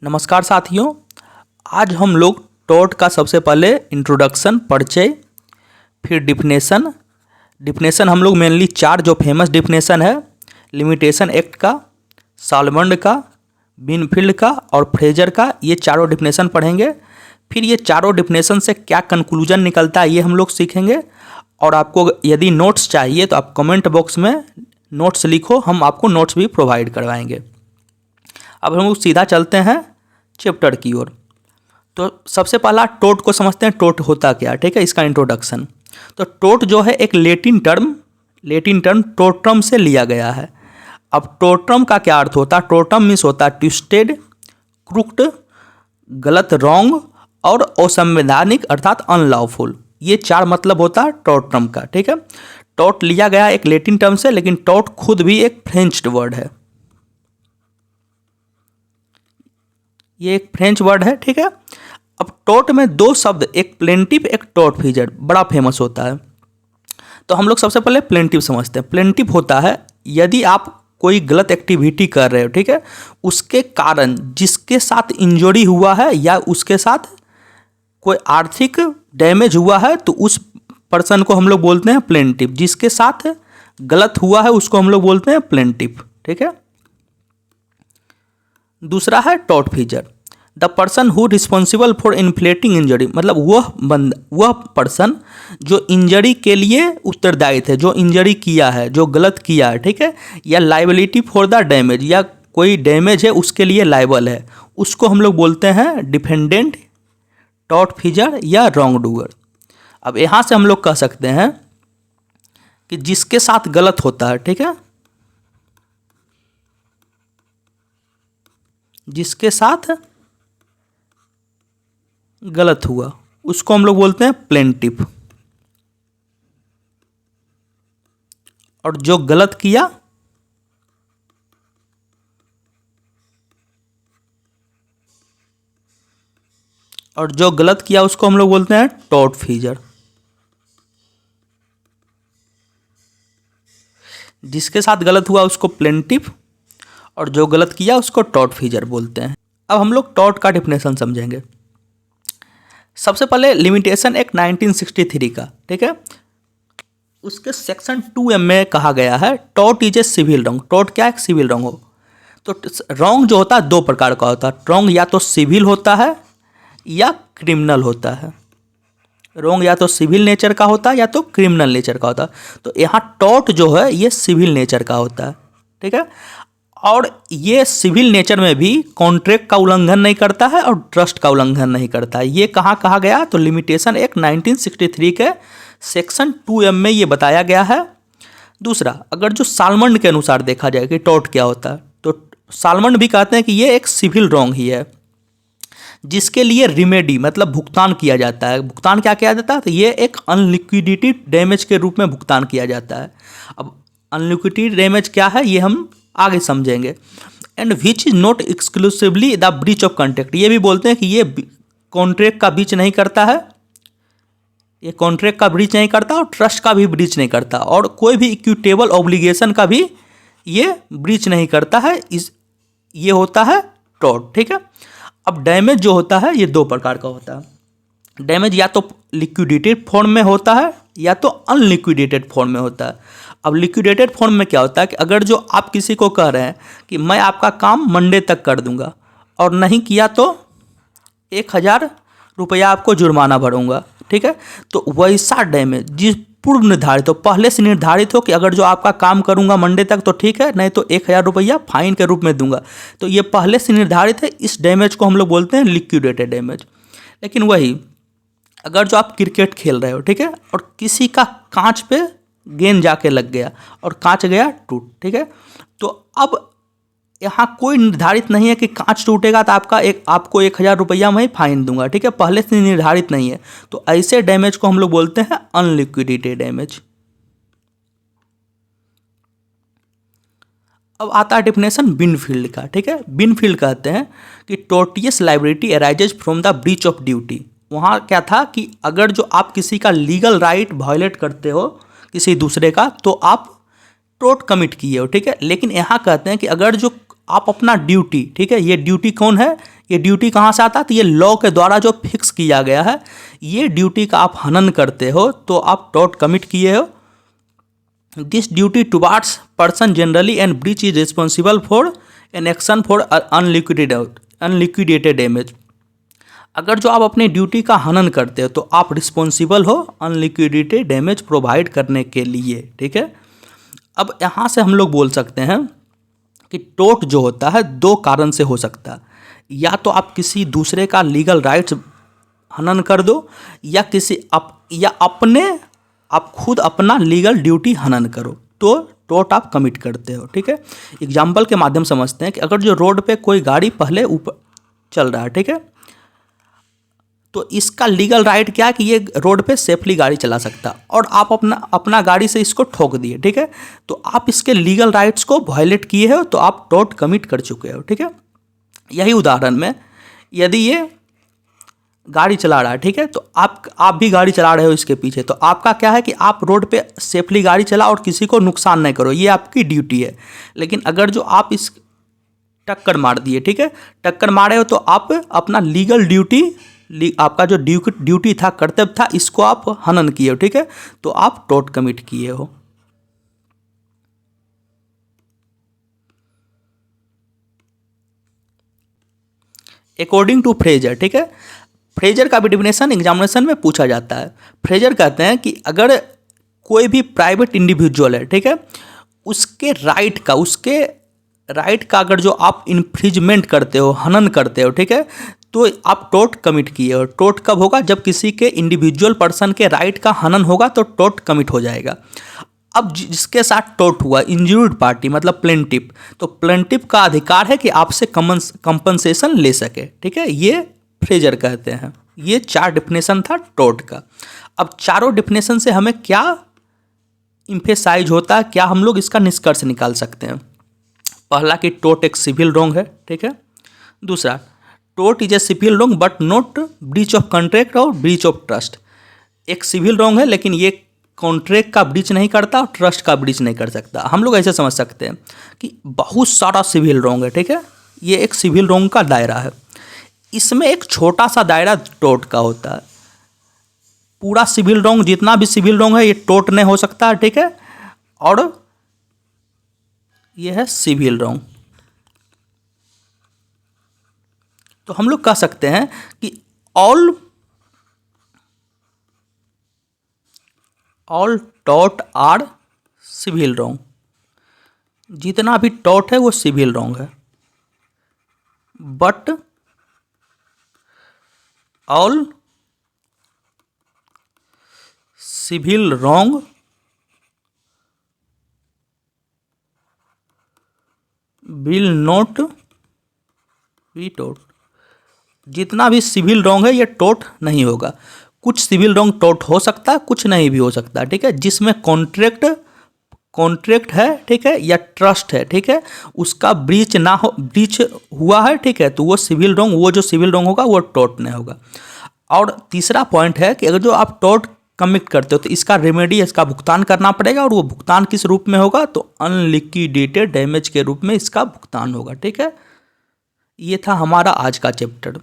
नमस्कार साथियों। आज हम लोग टॉर्ट का सबसे पहले इंट्रोडक्शन, परिचय, फिर डिफिनेशन हम लोग मेनली चार जो फेमस डिफिनेशन है, लिमिटेशन एक्ट का, साल्मंड का, बिनफील्ड का और फ्रेजर का, ये चारों डिफिनेशन पढ़ेंगे। फिर ये चारों डिफिनेशन से क्या कंक्लूजन निकलता है ये हम लोग सीखेंगे। और आपको यदि नोट्स चाहिए तो आप कमेंट बॉक्स में नोट्स लिखो, हम आपको नोट्स भी प्रोवाइड करवाएंगे। अब हम लोग सीधा चलते हैं चैप्टर की ओर। तो सबसे पहला टॉर्ट को समझते हैं, टॉर्ट होता क्या, ठीक है, इसका इंट्रोडक्शन। तो टॉर्ट जो है एक लेटिन टर्म टोर्ट्रम से लिया गया है। अब टोर्ट्रम का क्या अर्थ होता है? टोर्ट्रम मीन्स होता है ट्विस्टेड, क्रुक्ड, गलत, रॉन्ग और असंवैधानिक अर्थात अनलॉफुल। ये चार मतलब होता है टोर्ट्रम का, ठीक है। टॉर्ट लिया गया एक लेटिन टर्म से, लेकिन टॉर्ट खुद भी एक फ्रेंच वर्ड है। ये एक फ्रेंच वर्ड है, ठीक है। अब टॉर्ट में दो शब्द, एक प्लेंटिव एक टॉर्टफिजर, बड़ा फेमस होता है। तो हम लोग सबसे पहले प्लेंटिव समझते हैं। प्लेंटिव होता है यदि आप कोई गलत एक्टिविटी कर रहे हो, ठीक है, उसके कारण जिसके साथ इंजरी हुआ है या उसके साथ कोई आर्थिक डैमेज हुआ है, तो उस पर्सन को हम लोग बोलते हैं प्लेंटिव। जिसके साथ गलत हुआ है उसको हम लोग बोलते हैं प्लेंटिव, ठीक है। दूसरा है tortfeasor, the person who responsible for inflicting injury, मतलब वह पर्सन जो इंजरी के लिए उत्तरदायी थे, जो इंजरी किया है, जो गलत किया है, ठीक है, या लाइबिलिटी फॉर द डैमेज, या कोई डैमेज है उसके लिए लाइबल है, उसको हम लोग बोलते हैं डिफेंडेंट, टॉर्टफिजर या रॉन्ग डूअर। अब यहाँ से हम लोग कह सकते हैं कि जिसके साथ गलत होता है, ठीक है, जिसके साथ गलत हुआ उसको हम लोग बोलते हैं प्लेंटिव। और जो गलत किया उसको हम लोग बोलते हैं टॉर्टफिजर। जिसके साथ गलत हुआ उसको प्लेंटिव और जो गलत किया उसको टॉर्टफिजर बोलते हैं। अब हम लोग टॉर्ट का डिफिनेशन समझेंगे। सबसे पहले लिमिटेशन एक्ट 1963 का, ठीक है, उसके सेक्शन 2M में कहा गया है tort is a civil wrong. Tort क्या है? एक सिविल रॉन्ग हो। तो रॉन्ग जो होता है दो प्रकार का होता है। रॉन्ग या तो सिविल होता है या क्रिमिनल होता है। रॉन्ग या तो सिविल नेचर का होता है या तो क्रिमिनल नेचर का होता है। तो यहाँ टॉर्ट जो है ये सिविल नेचर का होता है, ठीक है। और ये सिविल नेचर में भी कॉन्ट्रैक्ट का उल्लंघन नहीं करता है और ट्रस्ट का उल्लंघन नहीं करता है। ये कहाँ कहा गया? तो लिमिटेशन एक्ट 1963 के सेक्शन 2M में ये बताया गया है। दूसरा, अगर जो साल्मंड के अनुसार देखा जाए कि टॉर्ट क्या होता है, तो साल्मंड भी कहते हैं कि ये एक सिविल रॉन्ग ही है जिसके लिए रिमेडी मतलब भुगतान किया जाता है। भुगतान क्या किया जाता है? तो ये एक अनलिक्विडेटेड डैमेज के रूप में भुगतान किया जाता है। अब अनलिक्विडेटेड डैमेज क्या है ये हम आगे समझेंगे। And which is not exclusively the breach of contract, ये भी बोलते हैं कि ये कॉन्ट्रैक्ट का ब्रीच नहीं करता है, ये कॉन्ट्रैक्ट का ब्रीच नहीं करता और ट्रस्ट का भी ब्रीच नहीं करता और कोई भी इक्विटेबल ऑब्लिगेशन का भी ये ब्रीच नहीं करता है। ये होता है टॉर्ट, ठीक है। अब डैमेज जो होता है ये दो प्रकार का होता है। डैमेज या तो लिक्विडेटेड फॉर्म में होता है या तो अनलिक्विडेटेड फॉर्म में होता है। अब लिक्विडेटेड फॉर्म में क्या होता है कि अगर जो आप किसी को कह रहे हैं कि मैं आपका काम मंडे तक कर दूंगा और नहीं किया तो 1000 रुपया आपको जुर्माना भरूंगा, ठीक है। तो वैसा डैमेज जिस पूर्व निर्धारित हो, पहले से निर्धारित हो कि अगर जो आपका काम करूंगा मंडे तक तो ठीक है, नहीं तो 1000 रुपया फाइन के रूप में दूंगा, तो ये पहले से निर्धारित है। इस डैमेज को हम लोग बोलते हैं लिक्विडेटेड डैमेज। लेकिन वही अगर जो आप क्रिकेट खेल रहे हो, ठीक है, और किसी का कांच पे गेंद जाके लग गया और कांच गया टूट, ठीक है, तो अब यहाँ कोई निर्धारित नहीं है कि कांच टूटेगा तो आपको 1000 रुपया मैं फाइन दूंगा, ठीक है, पहले से निर्धारित नहीं है। तो ऐसे डैमेज को हम लोग बोलते हैं अनलिक्विडेटेड डैमेज। अब आता है डिफिनेशन बिनफील्ड का, ठीक है। बिनफील्ड कहते हैं कि tortious liability arises from the breach of duty. वहाँ क्या था कि अगर जो आप किसी का लीगल राइट वायलेट करते हो किसी दूसरे का, तो आप टोर्ट कमिट किए हो, ठीक है। लेकिन यहाँ कहते हैं कि अगर जो आप अपना ड्यूटी, ठीक है, ये ड्यूटी कौन है, ये ड्यूटी कहाँ से आता है, तो ये लॉ के द्वारा जो फिक्स किया गया है, ये ड्यूटी का आप हनन करते हो तो आप टॉर्ट कमिट किए हो। This duty towards person generally and breach is responsible for an action for unliquidated damage. अगर जो आप अपनी ड्यूटी का हनन करते हो तो आप रिस्पॉन्सिबल हो अनलिक्विडेटेड डैमेज प्रोवाइड करने के लिए, ठीक है। अब यहाँ से हम लोग बोल सकते हैं कि टोर्ट जो होता है दो कारण से हो सकता है, या तो आप किसी दूसरे का लीगल राइट्स हनन कर दो, या आप खुद अपना लीगल ड्यूटी हनन करो तो टोर्ट आप कमिट करते हो, ठीक है। एग्जाम्पल के माध्यम समझते हैं कि अगर जो रोड पे कोई गाड़ी पहले ऊपर चल रहा है, ठीक है, तो इसका लीगल राइट क्या है कि ये रोड पे सेफली गाड़ी चला सकता है, और आप अपना गाड़ी से इसको ठोक दिए, ठीक है, तो आप इसके लीगल राइट्स को वायलेट किए हो तो आप टोर्ट कमिट कर चुके हो, ठीक है। यही उदाहरण में यदि ये गाड़ी चला रहा है, ठीक है, तो आप भी गाड़ी चला रहे हो इसके पीछे, तो आपका क्या है कि आप रोड पे सेफली गाड़ी चला और किसी को नुकसान नहीं करो, ये आपकी ड्यूटी है। लेकिन अगर जो आप इस टक्कर मार दिए, ठीक है, टक्कर मारे हो तो आप अपना लीगल ड्यूटी, आपका जो ड्यूटी था, कर्तव्य था, इसको आप हनन किए हो, ठीक है, तो आप टोर्ट कमिट किए हो। अकॉर्डिंग टू फ्रेजर, ठीक है, फ्रेजर का भी डिफिनेशन एग्जामिनेशन में पूछा जाता है। फ्रेजर कहते हैं कि अगर कोई भी प्राइवेट इंडिविजुअल है, ठीक है, उसके राइट का अगर जो आप इन्फ्रिजमेंट करते हो, हनन करते हो, ठीक है, तो आप टोर्ट कमिट किए हो। टोर्ट कब होगा, जब किसी के इंडिविजुअल पर्सन के राइट का हनन होगा तो टोर्ट कमिट हो जाएगा। अब जिसके साथ टोर्ट हुआ, इंज्यूर्ड पार्टी मतलब प्लेंटिफ, तो प्लेंटिफ का अधिकार है कि आपसे कंपनसेशन ले सके, ठीक है, ये फ्रेजर कहते हैं। ये 4 डिफिनेशन था टोर्ट का। अब चारों डिफिनेशन से हमें क्या इम्फेसाइज होता है, क्या हम लोग इसका निष्कर्ष निकाल सकते हैं। पहला कि टोर्ट एक सिविल रॉन्ग है, ठीक है। दूसरा, tort is a civil wrong but not breach of contract और ब्रीच ऑफ ट्रस्ट। एक सिविल रॉन्ग है लेकिन ये कॉन्ट्रैक्ट का ब्रीच नहीं करता और ट्रस्ट का ब्रीच नहीं कर सकता। हम लोग ऐसे समझ सकते हैं कि बहुत सारा सिविल रॉन्ग है, ठीक है, ये एक सिविल रॉन्ग का दायरा है। इसमें एक छोटा सा दायरा टोर्ट का होता है। पूरा सिविल रॉन्ग, जितना भी सिविल रॉन्ग है, ये टोर्ट नहीं हो सकता है, ठीक है, और ये है सिविल रॉन्ग। तो हम लोग कह सकते हैं कि all tort are civil wrong. जितना भी टॉर्ट है वो सिविल रॉन्ग है, but all civil wrong will not be tort. जितना भी सिविल रॉन्ग है ये टोर्ट नहीं होगा। कुछ सिविल रॉन्ग टोर्ट हो सकता है, कुछ नहीं भी हो सकता, ठीक है। जिसमें कॉन्ट्रैक्ट है, ठीक है, या ट्रस्ट है, ठीक है, उसका ब्रीच हुआ है, ठीक है, तो वो सिविल रॉन्ग होगा वो टोर्ट नहीं होगा। और तीसरा पॉइंट है कि अगर जो आप टोर्ट कमिट करते हो तो इसका रेमेडी, इसका भुगतान करना पड़ेगा, और वो भुगतान किस रूप में होगा, तो अनलिक्विडेटेड डैमेज के रूप में इसका भुगतान होगा, ठीक है। ये था हमारा आज का चैप्टर।